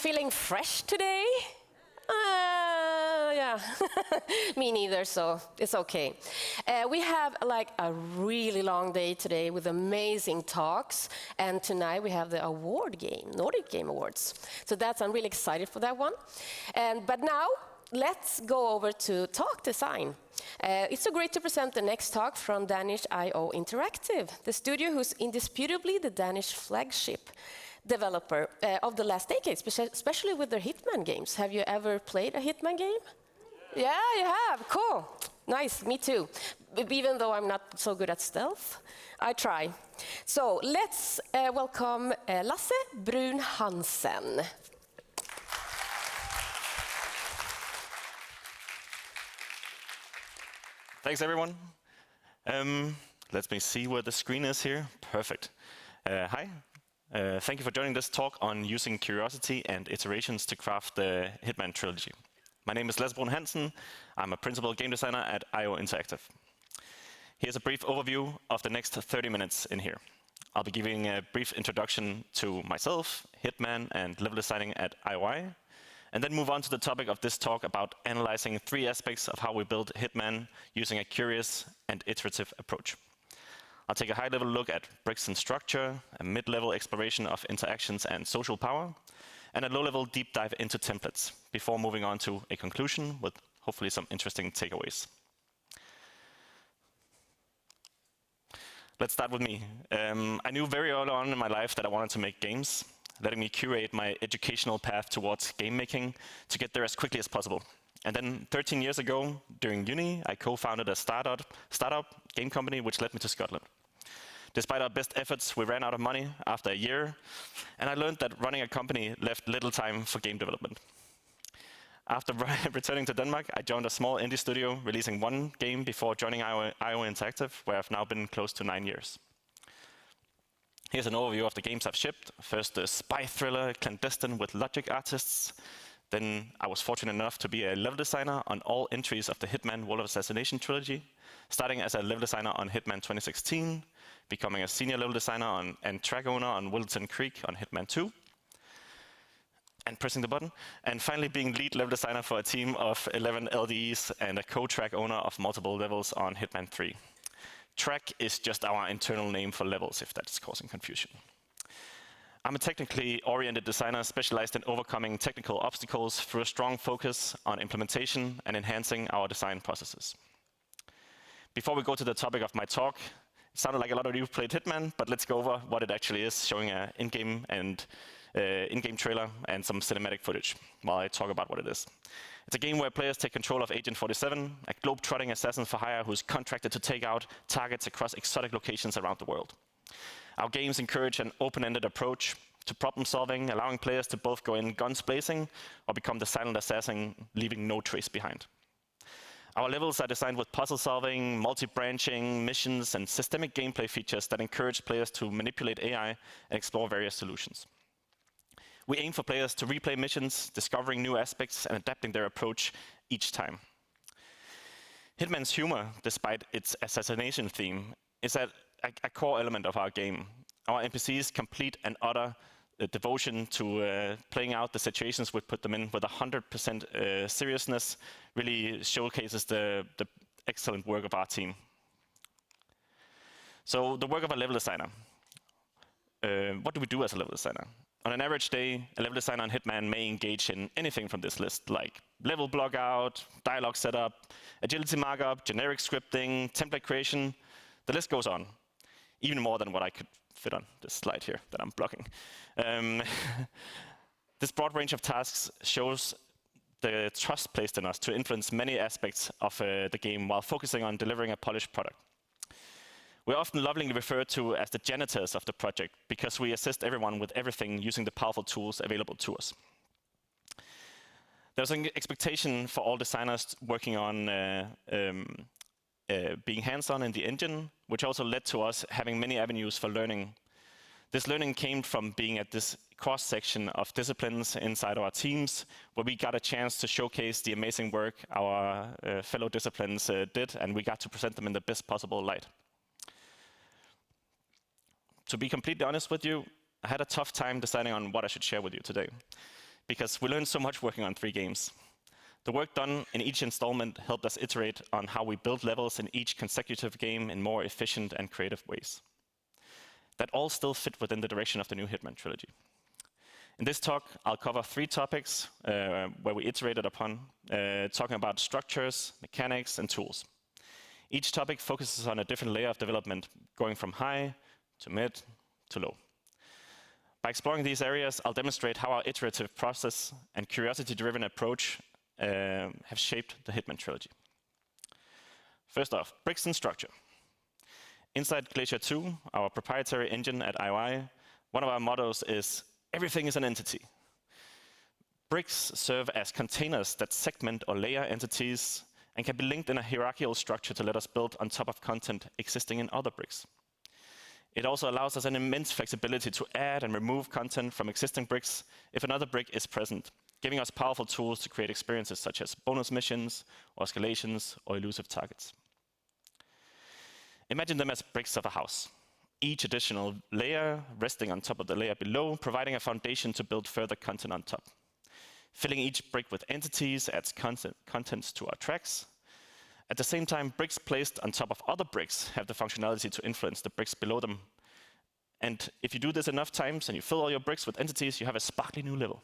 feeling fresh today? Yeah, me neither, so it's okay. We have like a really long day today with amazing talks, and tonight we have the award game, Nordic Game Awards. So I'm really excited for that one. But now, let's go over to talk design. It's so great to present the next talk from Danish IO Interactive, the studio who's indisputably the Danish flagship developer of the last decade, especially with their Hitman games. Have you ever played a Hitman game? Yeah, you have. Cool. Nice. Me too. Even though I'm not so good at stealth, I try. So let's welcome Lasse Brun Hansen. Thanks, everyone. Let me see where the screen is here. Perfect. Hi. Thank you for joining this talk on using curiosity and iterations to craft the HITMAN Trilogy. My name is Lasse Brun Hansen. I'm a principal game designer at IO Interactive. Here's a brief overview of the next 30 minutes in here. I'll be giving a brief introduction to myself, Hitman, and level designing at IOI, and then move on to the topic of this talk about analyzing 3 aspects of how we build Hitman using a curious and iterative approach. I'll take a high-level look at bricks and structure, a mid-level exploration of interactions and social power, and a low-level deep dive into templates, before moving on to a conclusion with hopefully some interesting takeaways. Let's start with me. I knew very early on in my life that I wanted to make games, letting me curate my educational path towards game making to get there as quickly as possible. And then 13 years ago, during uni, I co-founded a startup game company which led me to Scotland. Despite our best efforts, we ran out of money after a year, and I learned that running a company left little time for game development. After returning to Denmark, I joined a small indie studio, releasing 1 game before joining IO Interactive, where I've now been close to 9 years. Here's an overview of the games I've shipped. First, the spy thriller Clandestine with logic artists. Then I was fortunate enough to be a level designer on all entries of the Hitman World of Assassination trilogy, starting as a level designer on Hitman 2016, becoming a senior level designer and track owner on Wilton Creek on Hitman 2, and pressing the button, and finally being lead level designer for a team of 11 LDEs and a co-track owner of multiple levels on Hitman 3. Track is just our internal name for levels, if that's causing confusion. I'm a technically oriented designer specialized in overcoming technical obstacles through a strong focus on implementation and enhancing our design processes. Before we go to the topic of my talk, it sounded like a lot of you played Hitman, but let's go over what it actually is, showing an in-game trailer and some cinematic footage while I talk about what it is. It's a game where players take control of Agent 47, a globe-trotting assassin for hire who's contracted to take out targets across exotic locations around the world. Our games encourage an open-ended approach to problem solving, allowing players to both go in guns blazing or become the silent assassin, leaving no trace behind. Our levels are designed with puzzle solving, multi-branching, missions, and systemic gameplay features that encourage players to manipulate AI and explore various solutions. We aim for players to replay missions, discovering new aspects and adapting their approach each time. Hitman's humor, despite its assassination theme, is a core element of our game. Our NPCs complete and utter devotion to playing out the situations we put them in with 100% seriousness, really showcases the excellent work of our team. So the work of a level designer. What do we do as a level designer? On an average day, a level designer on Hitman may engage in anything from this list, like level block out, dialogue setup, agility markup, generic scripting, template creation. The list goes on, even more than what I could fit on this slide here that I'm blocking. This broad range of tasks shows the trust placed in us to influence many aspects of the game while focusing on delivering a polished product. We're often lovingly referred to as the janitors of the project because we assist everyone with everything using the powerful tools available to us. There's an expectation for all designers working on being hands-on in the engine, which also led to us having many avenues for learning. This learning came from being at this cross-section of disciplines inside our teams, where we got a chance to showcase the amazing work our fellow disciplines did, and we got to present them in the best possible light. To be completely honest with you, I had a tough time deciding on what I should share with you today. because we learned so much working on 3 games. The work done in each installment helped us iterate on how we build levels in each consecutive game in more efficient and creative ways. That all still fit within the direction of the new HITMAN Trilogy. In this talk, I'll cover 3 topics where we iterated upon, talking about structures, mechanics, and tools. Each topic focuses on a different layer of development, going from high to mid to low. By exploring these areas, I'll demonstrate how our iterative process and curiosity-driven approach have shaped the HITMAN Trilogy. First off, bricks and structure. Inside Glacier 2, our proprietary engine at IOI, one of our mottos is, everything is an entity. Bricks serve as containers that segment or layer entities and can be linked in a hierarchical structure to let us build on top of content existing in other bricks. It also allows us an immense flexibility to add and remove content from existing bricks if another brick is present, giving us powerful tools to create experiences such as bonus missions, or escalations, or elusive targets. Imagine them as bricks of a house, each additional layer resting on top of the layer below, providing a foundation to build further content on top. Filling each brick with entities adds contents to our tracks. At the same time, bricks placed on top of other bricks have the functionality to influence the bricks below them. And if you do this enough times and you fill all your bricks with entities, you have a sparkly new level.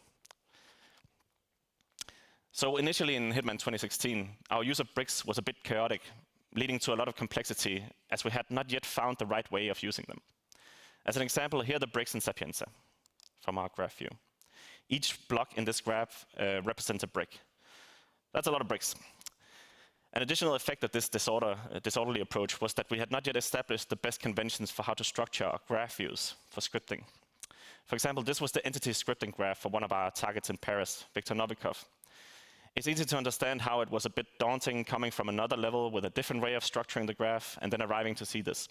So initially in HITMAN 2016, our use of bricks was a bit chaotic, leading to a lot of complexity as we had not yet found the right way of using them. As an example, here are the bricks in Sapienza from our graph view. Each block in this graph represents a brick. That's a lot of bricks. An additional effect of this disorderly approach was that we had not yet established the best conventions for how to structure our graph views for scripting. For example, this was the entity scripting graph for one of our targets in Paris, Viktor Novikov. It's easy to understand how it was a bit daunting coming from another level with a different way of structuring the graph and then arriving to see this.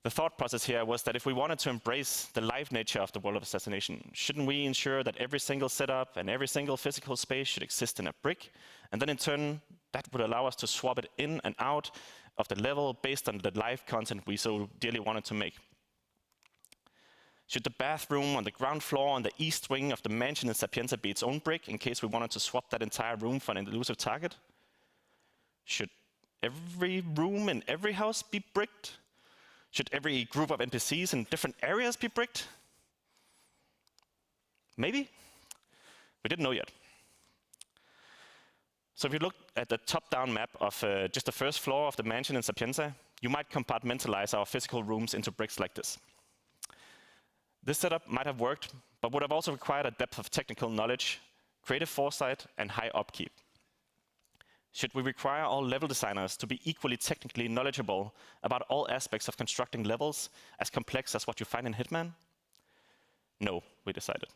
The thought process here was that if we wanted to embrace the live nature of the world of assassination, shouldn't we ensure that every single setup and every single physical space should exist in a brick? And then in turn, that would allow us to swap it in and out of the level based on the live content we so dearly wanted to make. Should the bathroom on the ground floor on the east wing of the mansion in Sapienza be its own brick in case we wanted to swap that entire room for an elusive target? Should every room in every house be bricked? Should every group of NPCs in different areas be bricked? Maybe. We didn't know yet. So if you look at the top-down map of just the first floor of the mansion in Sapienza, you might compartmentalize our physical rooms into bricks like this. This setup might have worked, but would have also required a depth of technical knowledge, creative foresight, and high upkeep. Should we require all level designers to be equally technically knowledgeable about all aspects of constructing levels as complex as what you find in HITMAN? No, we decided.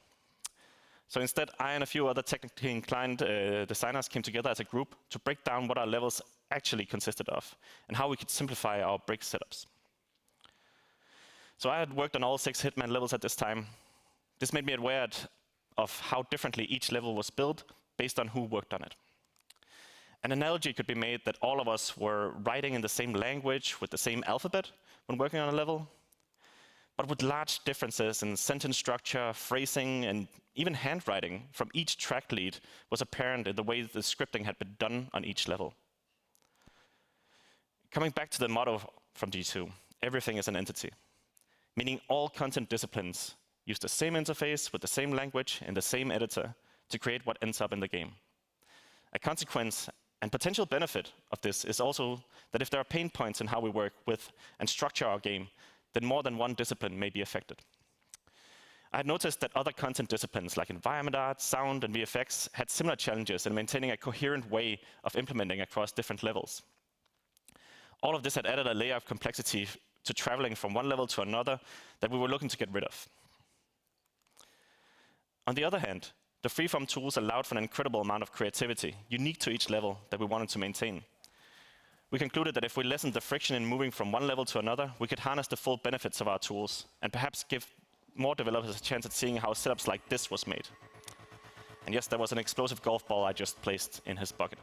So instead, I and a few other technically inclined designers came together as a group to break down what our levels actually consisted of and how we could simplify our brick setups. So I had worked on all 6 HITMAN levels at this time. This made me aware of how differently each level was built based on who worked on it. An analogy could be made that all of us were writing in the same language with the same alphabet when working on a level, but with large differences in sentence structure, phrasing, and even handwriting from each track lead was apparent in the way the scripting had been done on each level. Coming back to the motto from G2, everything is an entity, meaning all content disciplines use the same interface with the same language in the same editor to create what ends up in the game. A consequence and potential benefit of this is also that if there are pain points in how we work with and structure our game, then more than one discipline may be affected. I had noticed that other content disciplines like environment art, sound, and VFX had similar challenges in maintaining a coherent way of implementing across different levels. All of this had added a layer of complexity to traveling from one level to another that we were looking to get rid of. On the other hand, the freeform tools allowed for an incredible amount of creativity, unique to each level that we wanted to maintain. We concluded that if we lessened the friction in moving from one level to another, we could harness the full benefits of our tools and perhaps give more developers a chance at seeing how setups like this was made. And yes, there was an explosive golf ball I just placed in his bucket.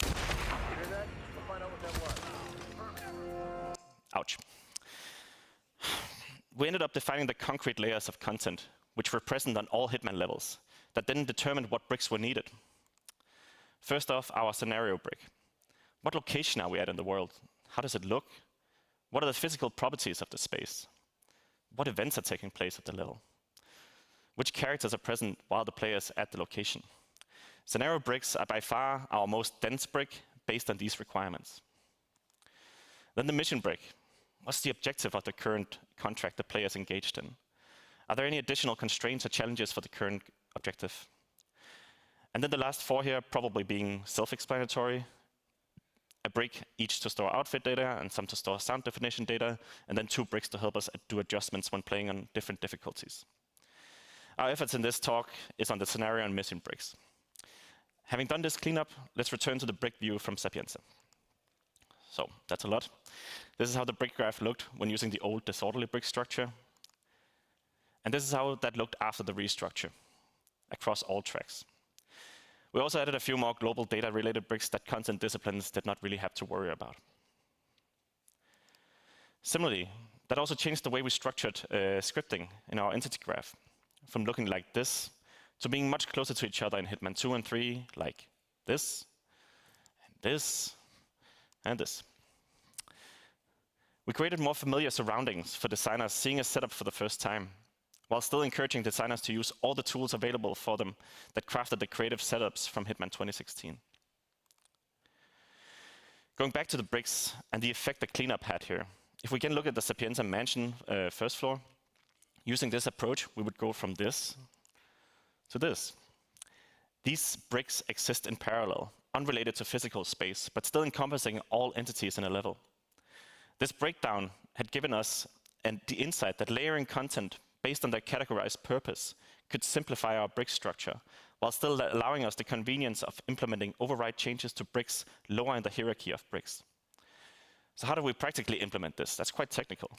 Hear that? We'll find out what that was. Ouch. we ended up defining the concrete layers of content, which were present on all Hitman levels, that then determined what bricks were needed. First off, our scenario brick. What location are we at in the world? How does it look? What are the physical properties of the space? What events are taking place at the level? Which characters are present while the player is at the location? Scenario bricks are by far our most dense brick based on these requirements. Then the mission brick. What's the objective of the current contract the player is engaged in? Are there any additional constraints or challenges for the current objective? And then the last four here probably being self-explanatory. A brick each to store outfit data and some to store sound definition data, and then 2 bricks to help us do adjustments when playing on different difficulties. Our efforts in this talk is on the scenario and mission bricks. Having done this cleanup, let's return to the brick view from Sapienza. So that's a lot. This is how the brick graph looked when using the old disorderly brick structure. And this is how that looked after the restructure across all tracks. We also added a few more global data-related bricks that content disciplines did not really have to worry about. Similarly, that also changed the way we structured scripting in our entity graph, from looking like this to being much closer to each other in Hitman 2 and 3, like this, and this, and this. We created more familiar surroundings for designers seeing a setup for the first time, while still encouraging designers to use all the tools available for them that crafted the creative setups from Hitman 2016. Going back to the bricks and the effect the cleanup had here, if we can look at the Sapienza mansion first floor, using this approach, we would go from this to this. These bricks exist in parallel, unrelated to physical space, but still encompassing all entities in a level. This breakdown had given us the insight that layering content based on their categorized purpose could simplify our brick structure, while still allowing us the convenience of implementing override changes to bricks lower in the hierarchy of bricks. So how do we practically implement this? That's quite technical.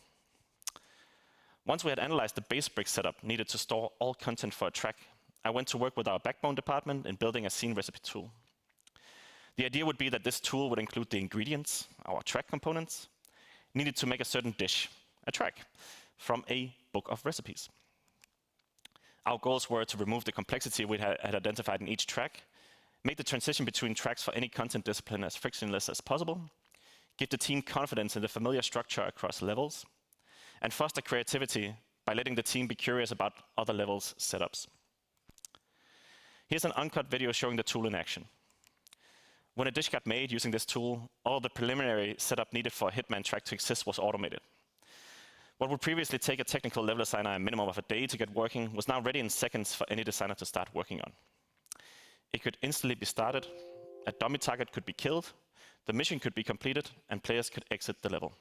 Once we had analyzed the base brick setup needed to store all content for a track, I went to work with our backbone department in building a scene recipe tool. The idea would be that this tool would include the ingredients, our track components, needed to make a certain dish, a track, from a book of recipes. Our goals were to remove the complexity we had identified in each track, make the transition between tracks for any content discipline as frictionless as possible, give the team confidence in the familiar structure across levels, and foster creativity by letting the team be curious about other levels' setups. Here's an uncut video showing the tool in action. When a dish got made using this tool, all the preliminary setup needed for a Hitman track to exist was automated. What would previously take a technical level designer a minimum of a day to get working was now ready in seconds for any designer to start working on. It could instantly be started, a dummy target could be killed, the mission could be completed, and players could exit the level.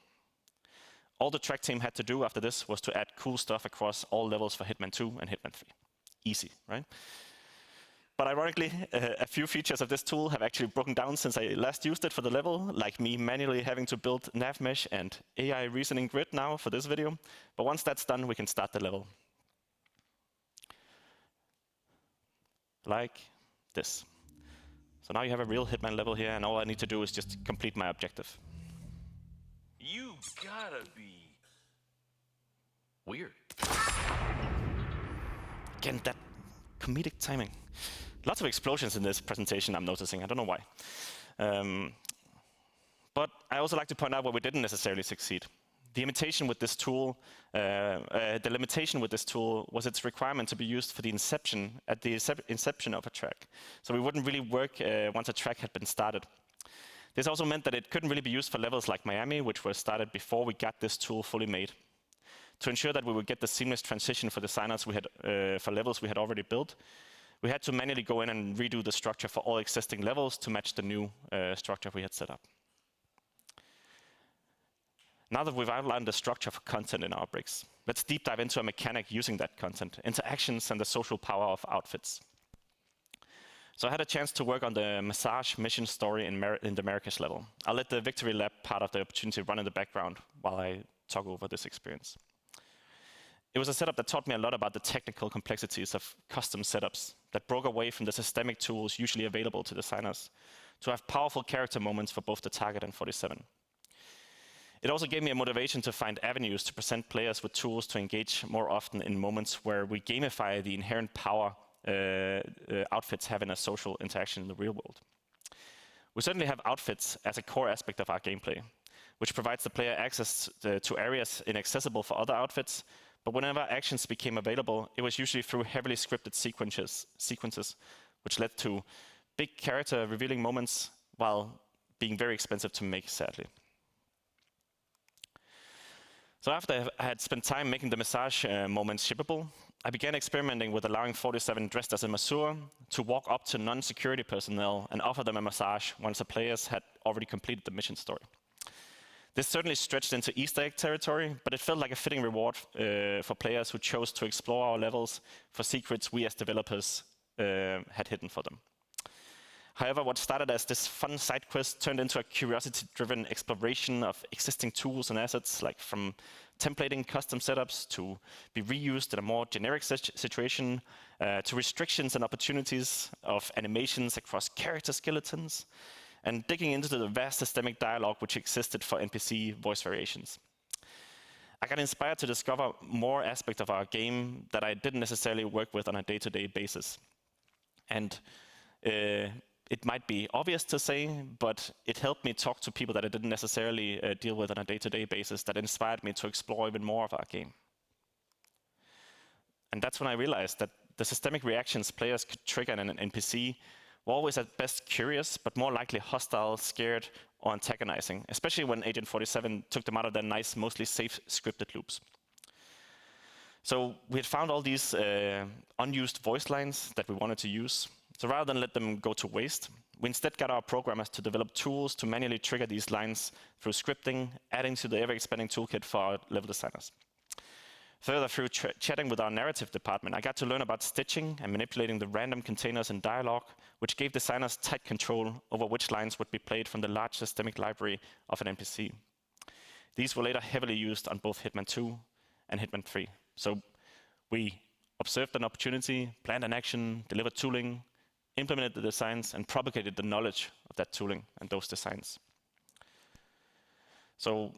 All the track team had to do after this was to add cool stuff across all levels for Hitman 2 and Hitman 3. Easy, right? But ironically, a few features of this tool have actually broken down since I last used it for the level, like me manually having to build nav mesh and AI reasoning grid now for this video. But once that's done, we can start the level. Like this. So now you have a real Hitman level here, and all I need to do is just complete my objective. You gotta be weird. Again, that comedic timing. Lots of explosions in this presentation, I'm noticing. I don't know why. But I also like to point out where we didn't necessarily succeed. The limitation with this tool was its requirement to be used for the inception, at the inception of a track. So we wouldn't really work once a track had been started. This also meant that it couldn't really be used for levels like Miami, which were started before we got this tool fully made. To ensure that we would get the seamless transition for designers for levels we had already built, we had to manually go in and redo the structure for all existing levels to match the new structure we had set up. Now that we've outlined the structure for content in our bricks, let's deep dive into a mechanic using that content, interactions, and the social power of outfits. So I had a chance to work on the massage mission story in the Marrakesh level. I'll let the Victory Lab part of the opportunity run in the background while I talk over this experience. It was a setup that taught me a lot about the technical complexities of custom setups that broke away from the systemic tools usually available to designers to have powerful character moments for both the target and 47. It also gave me a motivation to find avenues to present players with tools to engage more often in moments where we gamify the inherent power outfits have in a social interaction in the real world. We certainly have outfits as a core aspect of our gameplay, which provides the player access to areas inaccessible for other outfits, but whenever actions became available, it was usually through heavily scripted sequences, which led to big character revealing moments while being very expensive to make, sadly. So after I had spent time making the massage moments shippable, I began experimenting with allowing 47 dressed as a masseur to walk up to non-security personnel and offer them a massage once the players had already completed the mission story. This certainly stretched into Easter egg territory, but it felt like a fitting reward for players who chose to explore our levels for secrets we as developers had hidden for them. However, what started as this fun side quest turned into a curiosity-driven exploration of existing tools and assets, like from templating custom setups to be reused in a more generic situation, to restrictions and opportunities of animations across character skeletons, and digging into the vast systemic dialogue which existed for NPC voice variations. I got inspired to discover more aspects of our game that I didn't necessarily work with on a day-to-day basis. And it might be obvious to say, but it helped me talk to people that I didn't necessarily deal with on a day-to-day basis that inspired me to explore even more of our game. And that's when I realized that the systemic reactions players could trigger in an NPC were always at best curious, but more likely hostile, scared, or antagonizing, especially when Agent 47 took them out of their nice, mostly safe scripted loops. So we had found all these unused voice lines that we wanted to use. So rather than let them go to waste, we instead got our programmers to develop tools to manually trigger these lines through scripting, adding to the ever-expanding toolkit for our level designers. Further, through chatting with our narrative department, I got to learn about stitching and manipulating the random containers in dialogue, which gave designers tight control over which lines would be played from the large systemic library of an NPC. These were later heavily used on both Hitman 2 and Hitman 3. So we observed an opportunity, planned an action, delivered tooling, implemented the designs, and propagated the knowledge of that tooling and those designs. So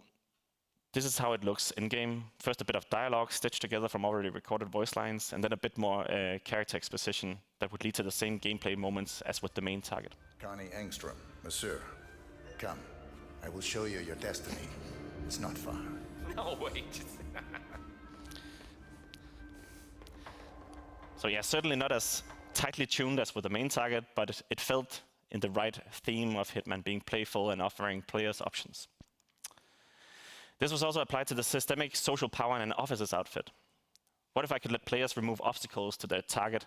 this is how it looks in-game. First, a bit of dialogue stitched together from already recorded voice lines, and then a bit more character exposition that would lead to the same gameplay moments as with the main target. Connie Engstrom, Monsieur, come. I will show you your destiny. It's not far. No, wait. So yeah, certainly not as tightly tuned as with the main target, but it felt in the right theme of Hitman, being playful and offering players options. This was also applied to the systemic social power in an officer's outfit. What if I could let players remove obstacles to their target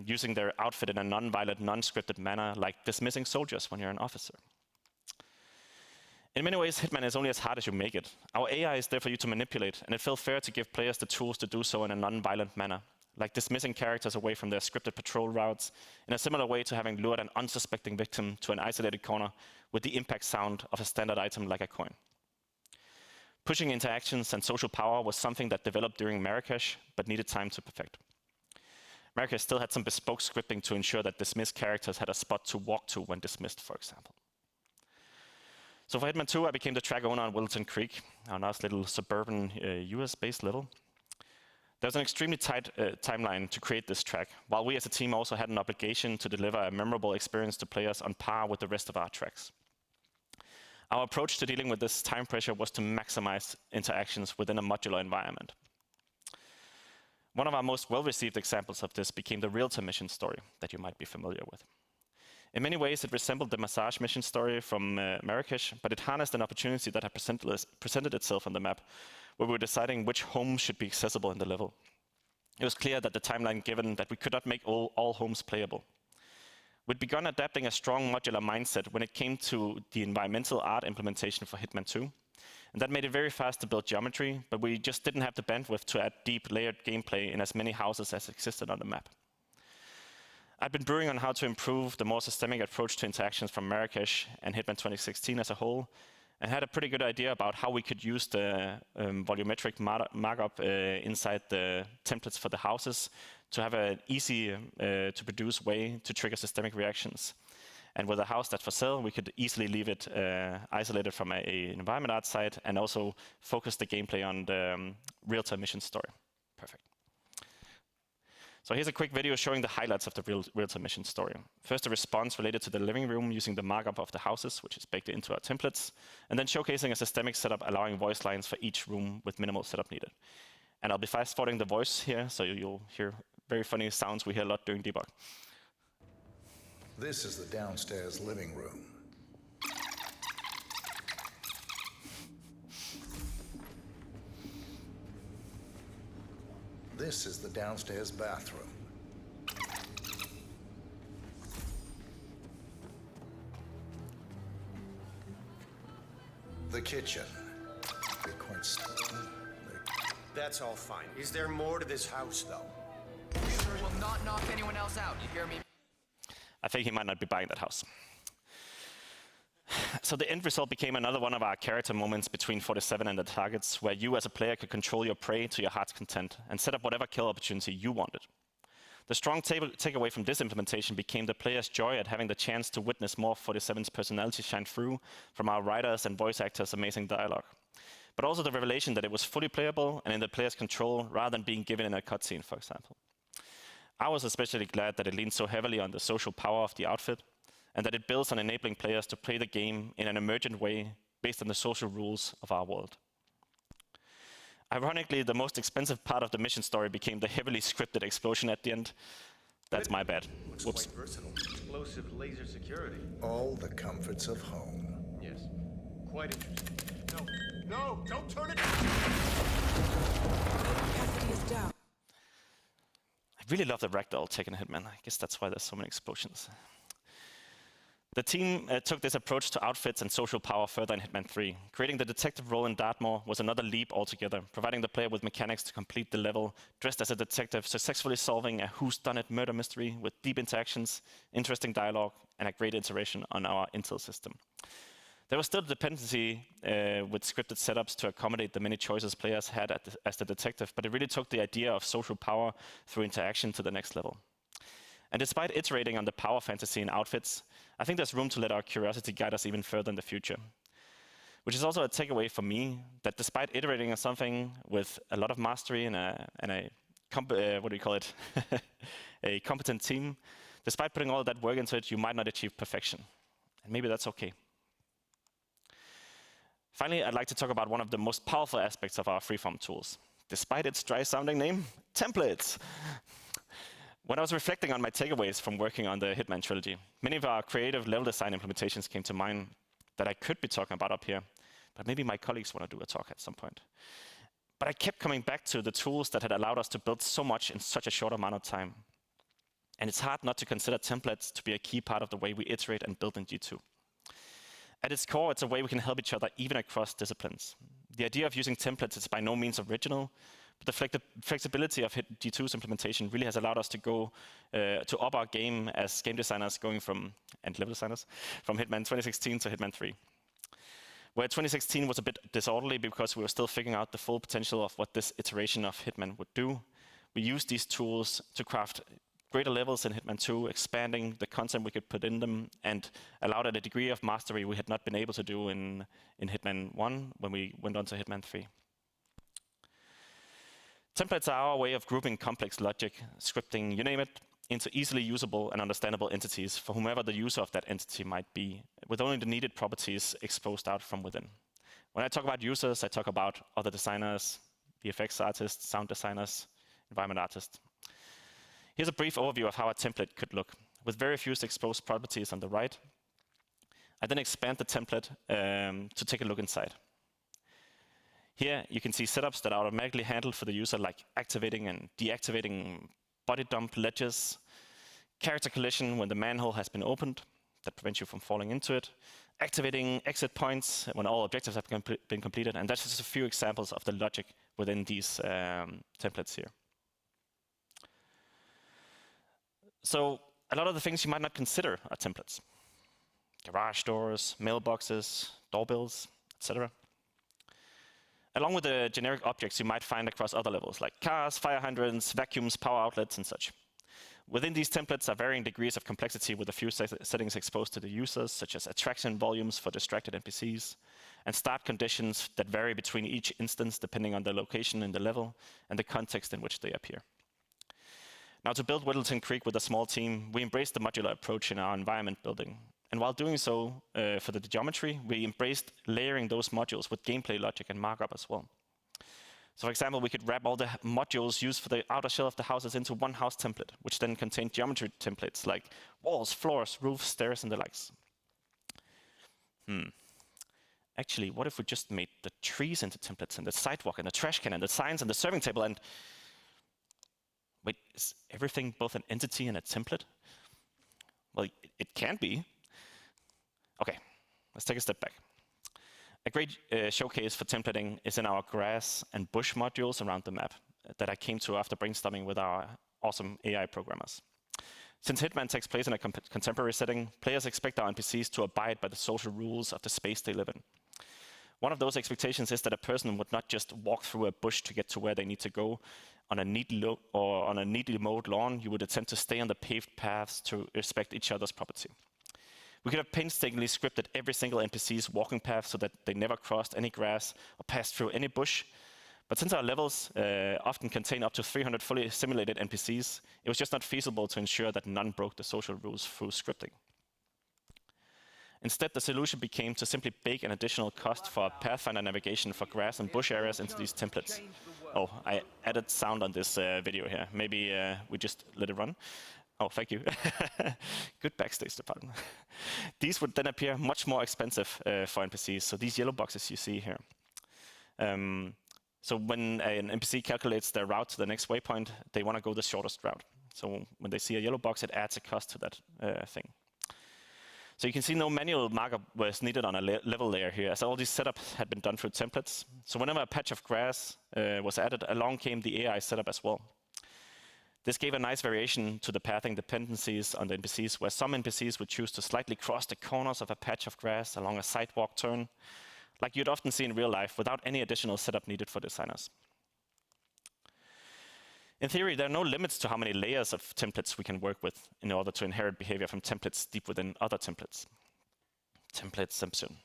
using their outfit in a non-violent, non-scripted manner, like dismissing soldiers when you're an officer? In many ways, Hitman is only as hard as you make it. Our AI is there for you to manipulate, and it felt fair to give players the tools to do so in a non-violent manner, like dismissing characters away from their scripted patrol routes, in a similar way to having lured an unsuspecting victim to an isolated corner with the impact sound of a standard item like a coin. Pushing interactions and social power was something that developed during Marrakesh, but needed time to perfect. Marrakesh still had some bespoke scripting to ensure that dismissed characters had a spot to walk to when dismissed, for example. So for Hitman 2, I became the track owner on Wilton Creek, our nice little suburban US-based level. There was an extremely tight timeline to create this track, while we as a team also had an obligation to deliver a memorable experience to players on par with the rest of our tracks. Our approach to dealing with this time pressure was to maximize interactions within a modular environment. One of our most well-received examples of this became the real-time mission story that you might be familiar with. In many ways, it resembled the massage mission story from Marrakesh, but it harnessed an opportunity that had presented itself on the map, where we were deciding which homes should be accessible in the level. It was clear that the timeline given that we could not make all homes playable. We'd begun adapting a strong modular mindset when it came to the environmental art implementation for Hitman 2. And that made it very fast to build geometry, but we just didn't have the bandwidth to add deep, layered gameplay in as many houses as existed on the map. I'd been brewing on how to improve the more systemic approach to interactions from Marrakesh and Hitman 2016 as a whole, and had a pretty good idea about how we could use the volumetric markup inside the templates for the houses to have an easy to produce way to trigger systemic reactions. And with a house that's for sale, we could easily leave it isolated from an environment outside and also focus the gameplay on the real-time mission story. Perfect. So here's a quick video showing the highlights of the real-time mission story. First, a response related to the living room using the markup of the houses, which is baked into our templates, and then showcasing a systemic setup allowing voice lines for each room with minimal setup needed. And I'll be fast-forwarding the voice here, so you'll hear very funny sounds we hear a lot during debug. This is the downstairs living room. This is the downstairs bathroom. The kitchen. They're quite That's all fine. Is there more to this house, though? Sure will not knock anyone else out, you hear me? I think he might not be buying that house. So the end result became another one of our character moments between 47 and the targets, where you as a player could control your prey to your heart's content and set up whatever kill opportunity you wanted. The strong takeaway from this implementation became the player's joy at having the chance to witness more 47's personality shine through from our writers and voice actors' amazing dialogue. But also the revelation that it was fully playable and in the player's control rather than being given in a cutscene, for example. I was especially glad that it leaned so heavily on the social power of the outfit and that it builds on enabling players to play the game in an emergent way based on the social rules of our world. Ironically, the most expensive part of the mission story became the heavily scripted explosion at the end. That's my bad. Looks Whoops. quite versatile. Explosive laser security. all the comforts of home. Yes. Quite interesting. No, don't turn it! Capacity is down. I really love the ragdoll tech in Hitman. I guess that's why there's so many explosions. The team took this approach to outfits and social power further in Hitman 3. Creating the detective role in Dartmoor was another leap altogether, providing the player with mechanics to complete the level, dressed as a detective, successfully solving a whodunit murder mystery with deep interactions, interesting dialogue, and a great iteration on our intel system. There was still a dependency with scripted setups to accommodate the many choices players had as the detective, but it really took the idea of social power through interaction to the next level. And despite iterating on the power fantasy in outfits, I think there's room to let our curiosity guide us even further in the future. Which is also a takeaway for me, that despite iterating on something with a lot of mastery and a a competent team, despite putting all that work into it, you might not achieve perfection. And maybe that's okay. Finally, I'd like to talk about one of the most powerful aspects of our freeform tools. Despite its dry-sounding name, templates. When I was reflecting on my takeaways from working on the HITMAN Trilogy, many of our creative level design implementations came to mind that I could be talking about up here, but maybe my colleagues want to do a talk at some point. But I kept coming back to the tools that had allowed us to build so much in such a short amount of time. And it's hard not to consider templates to be a key part of the way we iterate and build in G2. At its core, it's a way we can help each other even across disciplines. The idea of using templates is by no means original, but the flexibility of G2's implementation really has allowed us to go to up our game as game designers and level designers, from Hitman 2016 to Hitman 3. Where 2016 was a bit disorderly because we were still figuring out the full potential of what this iteration of Hitman would do, we used these tools to craft greater levels in Hitman 2, expanding the content we could put in them, and allowed at a degree of mastery we had not been able to do in Hitman 1 when we went on to Hitman 3. Templates are our way of grouping complex logic, scripting, you name it, into easily usable and understandable entities for whomever the user of that entity might be, with only the needed properties exposed out from within. When I talk about users, I talk about other designers, VFX artists, sound designers, environment artists. Here's a brief overview of how a template could look, with very few exposed properties on the right. I then expand the template to take a look inside. Here, you can see setups that are automatically handled for the user, like activating and deactivating body dump ledges, character collision when the manhole has been opened, that prevents you from falling into it, activating exit points when all objectives have been completed, and that's just a few examples of the logic within these templates here. So, a lot of the things you might not consider are templates. Garage doors, mailboxes, doorbells, etc. Along with the generic objects you might find across other levels, like cars, fire hydrants, vacuums, power outlets, and such. Within these templates are varying degrees of complexity with a few settings exposed to the users, such as attraction volumes for distracted NPCs, and start conditions that vary between each instance depending on the location in the level and the context in which they appear. Now, to build Whittleton Creek with a small team, we embraced the modular approach in our environment building. And while doing so for the geometry, we embraced layering those modules with gameplay logic and markup as well. So for example, we could wrap all the modules used for the outer shell of the houses into one house template, which then contained geometry templates like walls, floors, roofs, stairs, and the likes. Actually, what if we just made the trees into templates, and the sidewalk, and the trash can, and the signs, and the serving table, and... Wait, is everything both an entity and a template? Well, it can be. Okay, let's take a step back. A great showcase for templating is in our grass and bush modules around the map that I came to after brainstorming with our awesome AI programmers. Since Hitman takes place in a contemporary setting, players expect our NPCs to abide by the social rules of the space they live in. One of those expectations is that a person would not just walk through a bush to get to where they need to go. On a neatly mowed lawn, you would attempt to stay on the paved paths to respect each other's property. We could have painstakingly scripted every single NPC's walking path so that they never crossed any grass or passed through any bush. But since our levels often contain up to 300 fully simulated NPCs, it was just not feasible to ensure that none broke the social rules through scripting. Instead, the solution became to simply bake an additional cost for Pathfinder navigation for grass and bush areas into these templates. Oh, I added sound on this video here. Maybe we just let it run. Oh, thank you. Good backstage department. These would then appear much more expensive for NPCs. So these yellow boxes you see here. So when an NPC calculates their route to the next waypoint, they want to go the shortest route. So when they see a yellow box, it adds a cost to that thing. So you can see no manual markup was needed on a level layer here, as all these setups had been done through templates. So whenever a patch of grass was added, along came the AI setup as well. This gave a nice variation to the pathing dependencies on the NPCs, where some NPCs would choose to slightly cross the corners of a patch of grass along a sidewalk turn, like you'd often see in real life, without any additional setup needed for designers. In theory, there are no limits to how many layers of templates we can work with in order to inherit behavior from templates deep within other templates. Template-simpson.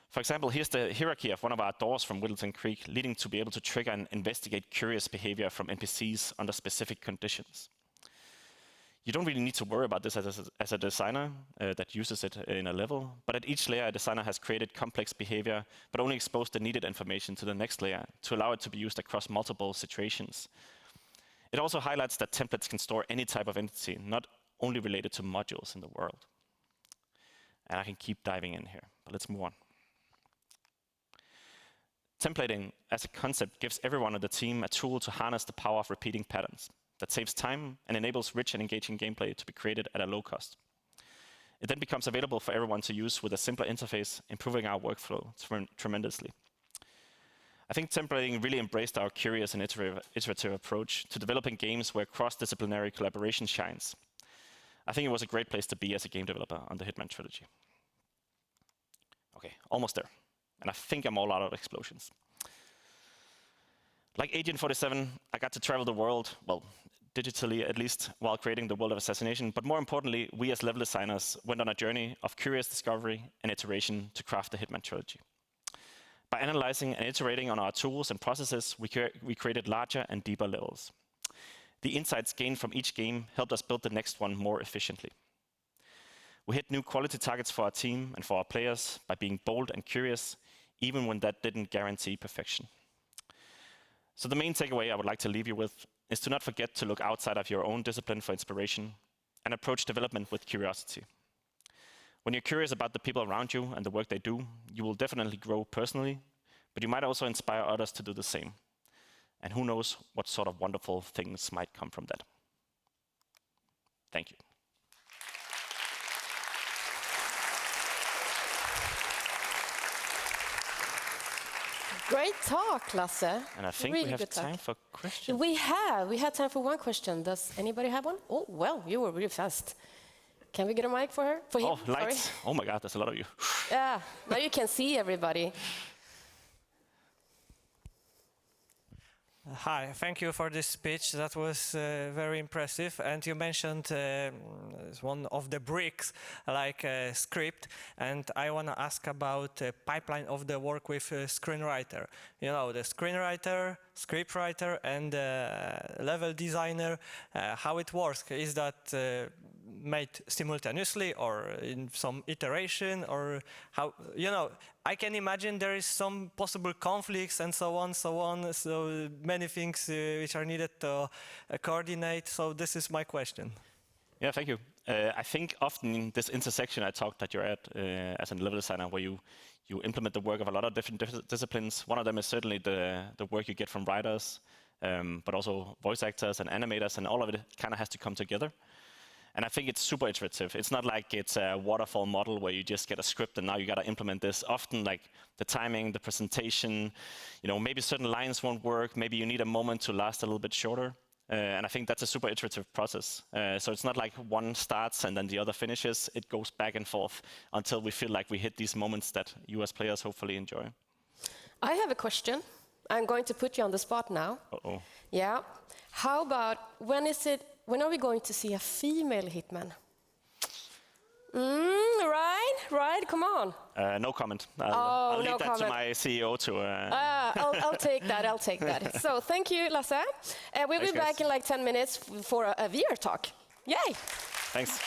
For example, here's the hierarchy of one of our doors from Whittleton Creek, leading to be able to trigger and investigate curious behavior from NPCs under specific conditions. You don't really need to worry about this as a designer that uses it in a level, but at each layer, a designer has created complex behavior, but only exposed the needed information to the next layer to allow it to be used across multiple situations. It also highlights that templates can store any type of entity, not only related to modules in the world. And I can keep diving in here, but let's move on. Templating as a concept gives everyone on the team a tool to harness the power of repeating patterns that saves time and enables rich and engaging gameplay to be created at a low cost. It then becomes available for everyone to use with a simpler interface, improving our workflow tremendously. I think templating really embraced our curious and iterative approach to developing games where cross-disciplinary collaboration shines. I think it was a great place to be as a game developer on the HITMAN Trilogy. Okay, almost there. And I think I'm all out of explosions. Like Agent 47, I got to travel the world, well, digitally at least, while creating the world of Assassination. But more importantly, we as level designers went on a journey of curious discovery and iteration to craft the HITMAN Trilogy. By analyzing and iterating on our tools and processes, we created larger and deeper levels. The insights gained from each game helped us build the next one more efficiently. We hit new quality targets for our team and for our players by being bold and curious, even when that didn't guarantee perfection. So the main takeaway I would like to leave you with is to not forget to look outside of your own discipline for inspiration and approach development with curiosity. When you're curious about the people around you and the work they do, you will definitely grow personally, but you might also inspire others to do the same. And who knows what sort of wonderful things might come from that. Thank you. Great talk, Lasse. And I think really we have time time for questions. We had time for one question. Does anybody have one? Oh, well, you were really fast. Can we get a mic for her? For him? Oh, lights. Sorry. Oh my God, there's a lot of you. Yeah, now you can see everybody. Hi, thank you for this speech. That was very impressive. And you mentioned one of the bricks, like a script. And I want to ask about the pipeline of the work with screenwriter. You know, the screenwriter, scriptwriter, and level designer. How it works? Is that made simultaneously or in some iteration, or how? You know, I can imagine there is some possible conflicts and so on, so many things which are needed to coordinate. So this is my question. Yeah, thank you. I think often in this intersection I talked that you're at as a level designer, where you implement the work of a lot of different disciplines. One of them is certainly the work you get from writers, but also voice actors and animators, and all of it kind of has to come together. And I think it's super iterative. It's not like it's a waterfall model where you just get a script and now you got to implement this. Often, like the timing, the presentation, you know, maybe certain lines won't work. Maybe you need a moment to last a little bit shorter. And I think that's a super iterative process. So it's not like one starts and then the other finishes. It goes back and forth until we feel like we hit these moments that you as players hopefully enjoy. I have a question. I'm going to put you on the spot now. Uh-oh. Yeah. How about when are we going to see a female Hitman? Right, come on. No comment. I'll leave that to my CEO to... I'll take that. So thank you, Lasse. We'll be back in like 10 minutes for a VR talk. Yay! Thanks.